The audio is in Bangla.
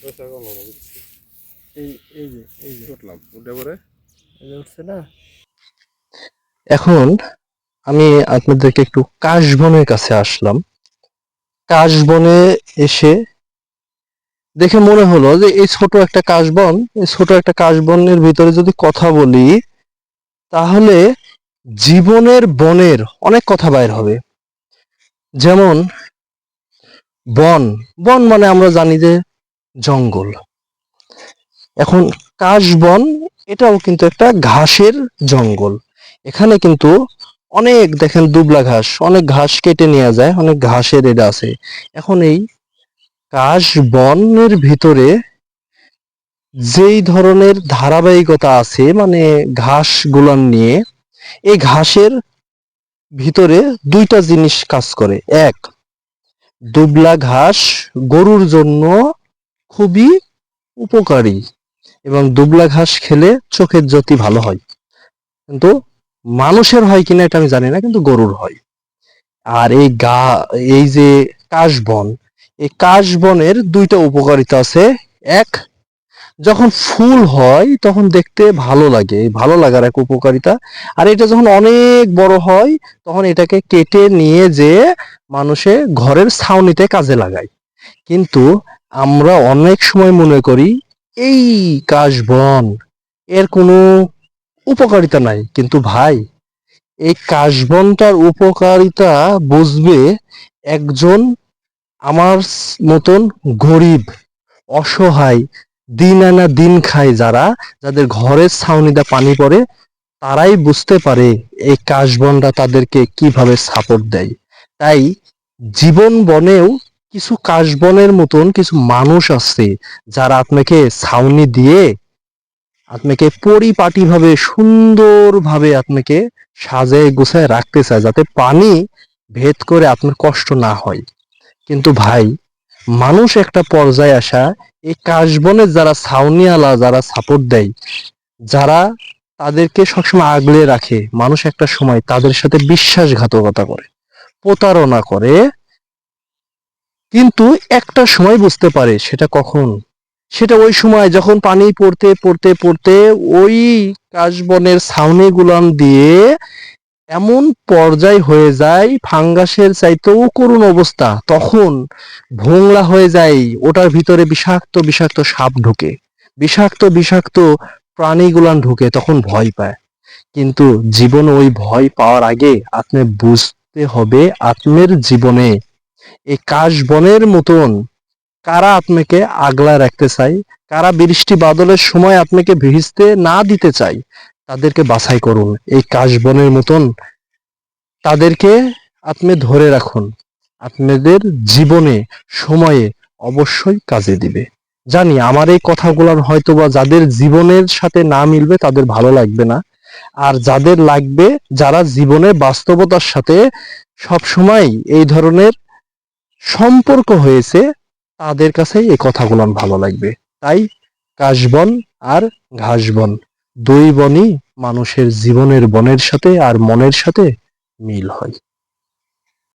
এই এই যে এই যে উঠলাম, উঠে পরে এই যে উঠছে না। এখন আমি আপনাদেরকে একটু কাশবনের কাছে আসলাম। কাশবনে এসে দেখে মনে হলো যে এই ছোট একটা কাশবন, এই ছোট একটা কাশবনের ভিতরে যদি কথা বলি তাহলে জীবনের বনের অনেক কথা বাইর হবে। যেমন বন, বন মানে আমরা জানি যে জঙ্গল। এখন কাশবন এটাও কিন্তু একটা ঘাসের জঙ্গল। এখানে কিন্তু অনেক দেখেন দুবলা ঘাস, অনেক ঘাস কেটে নেওয়া যায়, অনেক ঘাসের এটা আছে। এখন এই কাশবনের ভিতরে যেই ধরনের ধারাবাহিকতা আছে মানে ঘাস গুলান নিয়ে, এই ঘাসের ভিতরে দুইটা জিনিস কাজ করে। এক, দুবলা ঘাস গরুর জন্য খুবই উপকারী এবং দুবলা ঘাস খেলে চোখের জ্যোতি ভালো হয়। কিন্তু মানুষের হয় কিনা এটা আমি জানি না, কিন্তু গরুর হয়। আর এই যে কাশবন, এই কাশবনের দুইটা উপকারিতা আছে। এক, যখন ফুল হয় তখন দেখতে ভালো লাগে, এই ভালো লাগার এক উপকারিতা। আর এটা যখন অনেক বড় হয় তখন এটাকে কেটে নিয়ে যে মানুষে ঘরের ছাউনিতে কাজে লাগায়। কিন্তু আমরা অনেক সময় মনে করি এই কাশবন এর কোনো উপকারিতা নাই, কিন্তু ভাই এই কাশবনটার উপকারিতা বুঝবে একজন আমার মতন গরিব, অসহায়, দিন আনা দিন খায় যারা, যাদের ঘরের ছাউনিতে পানি পড়ে, তারাই বুঝতে পারে এই কাশবনটা তাদেরকে কিভাবে সাপোর্ট দেয়। তাই জীবন বনেও কিছু কাশবনের মতন কিছু মানুষ আছে যারা আপনাকে ছাউনি দিয়ে আপনাকে পরিপাটিভাবে সুন্দরভাবে আপনাকে সাজায় গুছায় রাখতে চায় যাতে পানি ভেদ করে আপনার কষ্ট না হয়। কিন্তু ভাই মানুষ একটা পর্যায়ে আসা এই কাশবনের যারা ছাউনিওয়ালা, যারা সাপোর্ট দেয়, যারা তাদেরকে সবসময় আগলে রাখে, মানুষ একটা সময় তাদের সাথে বিশ্বাসঘাতকতা করে, প্রতারণা করে। কিন্তু একটা সময় বুঝতে পারে সেটা কখন, সেটা ওই সময় যখন পানি পড়তে পড়তে পড়তে ওই কাশবনের ছাউনি গুলান দিয়ে এমন পর্যায় হয়ে যায় ফাঙ্গাসের চাইতেও করুণ অবস্থা, তখন ভোংলা হয়ে যায়, ওটার ভিতরে বিষাক্ত বিষাক্ত সাপ ঢুকে, বিষাক্ত বিষাক্ত প্রাণীগুলান ঢুকে, তখন ভয় পায়। কিন্তু জীবন ওই ভয় পাওয়ার আগে আপনি বুঝতে হবে আপনার জীবনে এই কাশবনের মতন কারা আপনাকে আগলা রাখতে চায়, কারা বৃষ্টি বাদলের সময় আপনাকে ভিজতে না দিতে চায়, তাদেরকে বাছাই করুন। এই কাশবনের মতন তাদেরকে আপনি ধরে রাখুন, আপনাদের জীবনে সময়ে অবশ্যই কাজে দিবে। জানি আমার এই কথাগুলোর হয়তোবা যাদের জীবনের সাথে না মিলবে তাদের ভালো লাগবে না, আর যাদের লাগবে, যারা জীবনের বাস্তবতার সাথে সবসময় এই ধরনের সম্পর্ক হয়েছে, তাদের কাছেই এই কথাগুলো ভালো লাগবে। তাই কাশবন আর ঘাসবন দুই বনই মানুষের জীবনের বনের সাথে আর মনের সাথে মিল হয়।